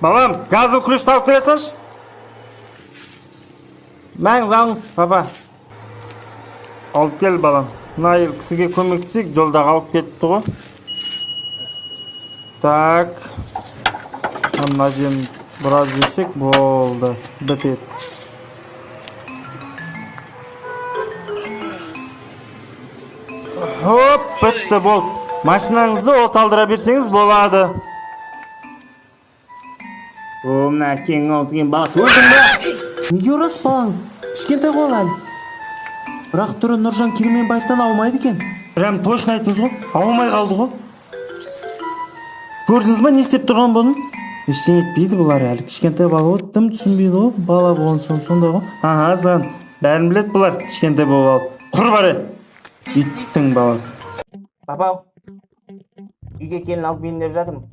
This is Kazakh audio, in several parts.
Балам, газын күрішті алып келе салшы. Мәңіз алыңыз, папа. Алып кел, балам. Мына кісіге көмектесек, жолда қалып кетті ғой. Так. Мына жерін бұрап жесек, болды. Бітеді. Хоп, бітті, болды. Машинаңызды оталдыра берсеңіз болады. Мына әкең аузыген баласы өлдің бе? Неге ұрасыз балаңыз? Кішкентай ғой әлі. Бірақ түрі Нұржан Керменбаевтан аумайды екен. Прям точно айттыңыз ғой, аумай қалды ғой. Көрдіңіз ба, не істеп тұрған бұның? Ештеңе етпейді бұлар, әлі кішкентай бала ғой, тым түсінбейді ғой, бала болған сонда ғой. Асан, бәрін білет бұлар, кішкентай болып алып. Құр бар еді, иттің баласы. Папау, үйге келін алып келін деп жатырмын.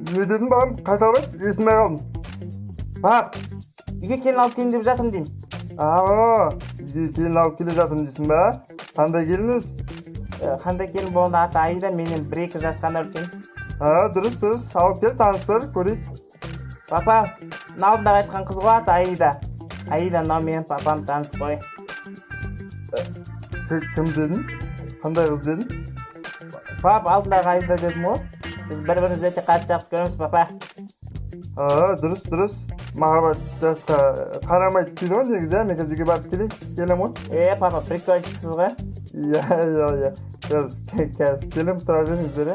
Не дедің бағым, қайталап айт, есімай қалдым. Пап, үйге келін алып келін деп жатырмын деймін. Үйге келін алып келе жатырмын дейсің ба? Қандай келініз? Қандай келін болғанда аты Аида, менен 1-2 жас қана үлкен. Дұрыс, алып кел, таныстыр, көрейік. Папа, мына алдындағы айтқан қыз ғой, аты Аида. Аида, мынау менің папам, танысып қой. Кім дедің? Қандай қыз дедің? Пап, алдындағы Аида дедім ғой. Біз бір-бірімізді өте қатты жақсы көреміз, папа. Дұрыс. Махаббат жасқа қарамайды дейді ғой, негізі, мен жерге барып келем ғой. Папа, прикольщиксіз ғой. Иә. Қазір келем, тұра беріңіздер,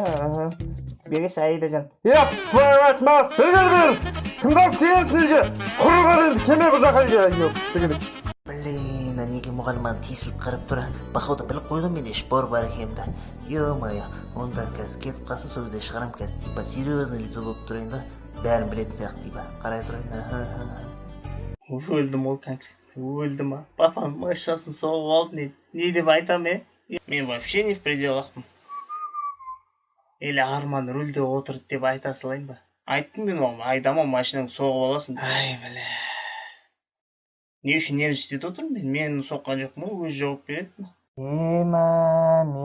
Бергеш, Аида жан. Твою мать, мас, бер! Кімді алып келгенсің үйге? Құры бар енді, кеме бұл жаққа дегенік. Блин, неге мұғаліман тесіліп қарап тұра? Бақауды біліп қойдым мен шпор бар екенімді. Ё-моё, онда қазір кетіп қалсын, сол кезде шығарам қазір, типа серьезный лицо болып тұрайын да, бәрін білетін сияқты, типа қарай тұрайын. Өлдім ол конкретно, өлдім. Папам машинасын соғып алды, не деп айтам, Мен вообще не в пределахпын. Или Арман рульде отырды деп айта салайын ба? Айттым мен оған, айдама машинаңды соғып аласың. Ай, бля. Не үшін нервістеп отырмын мен? Мен соққан жоқпын ғой, өзі жауап береді. Мен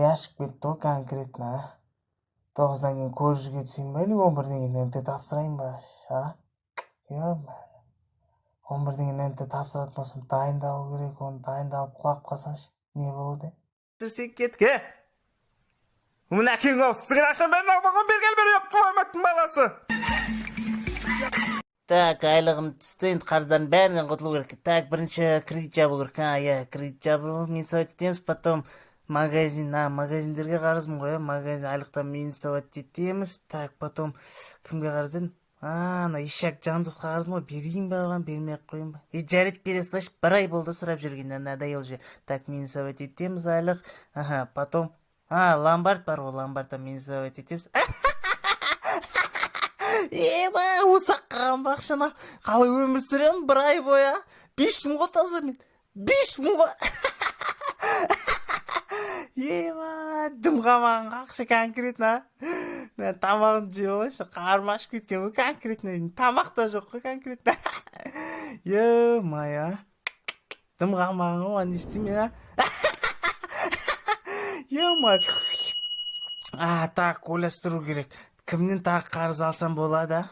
ашып кетті ғой конкретно. 9-дан кейін колледжге түсейін ба, или 11-ден кейін НТ тапсырайын ба? 11-ден кейін НТ тапсыратын болсам дайындалу керек, оны дайындалып құлап қалсаңшы, не болады? Сен кетке. Мына әкең ауыз, сіңір ақшам бәрін алмаған бергел твою маттың баласы. Так, айлығым түсті, енді қарыздардың бәрінен құтылу керек. Так, бірінші кредит жабу керек. Кредит жабу, минусовать етеміз, потом магазиндерге қарызым ғой, магазин айлықтан минусовать етеміз. Так, потом кімге қарыз едім? Ишак жандосқа қарызым ғой, берейін ба оған, бермей-ақ қойын ба? Жарет бере салшы, 1 ай болды сұрап жүргеннен, надоел же. Так, минусовать етеміз айлық. Потом, ломбард бар ғой, ломбардтан минусовать етеміз. Усақ қалған бақшана, қалай өмір сүрем 1 ай бойы, 5.000 ғой таза мен, 5.000 ғой. Дым қамаған ақша конкретно. Мен тамағым жеп алайыншы, қарым ашып кеткен ғой конкретно, тамақ та жоқ қой конкретно. Ё-моё, дым қамаған ғой, не істеймін, Ё-моё. Так, ойластыру керек. Кімнен тағы қарыз алсам болады?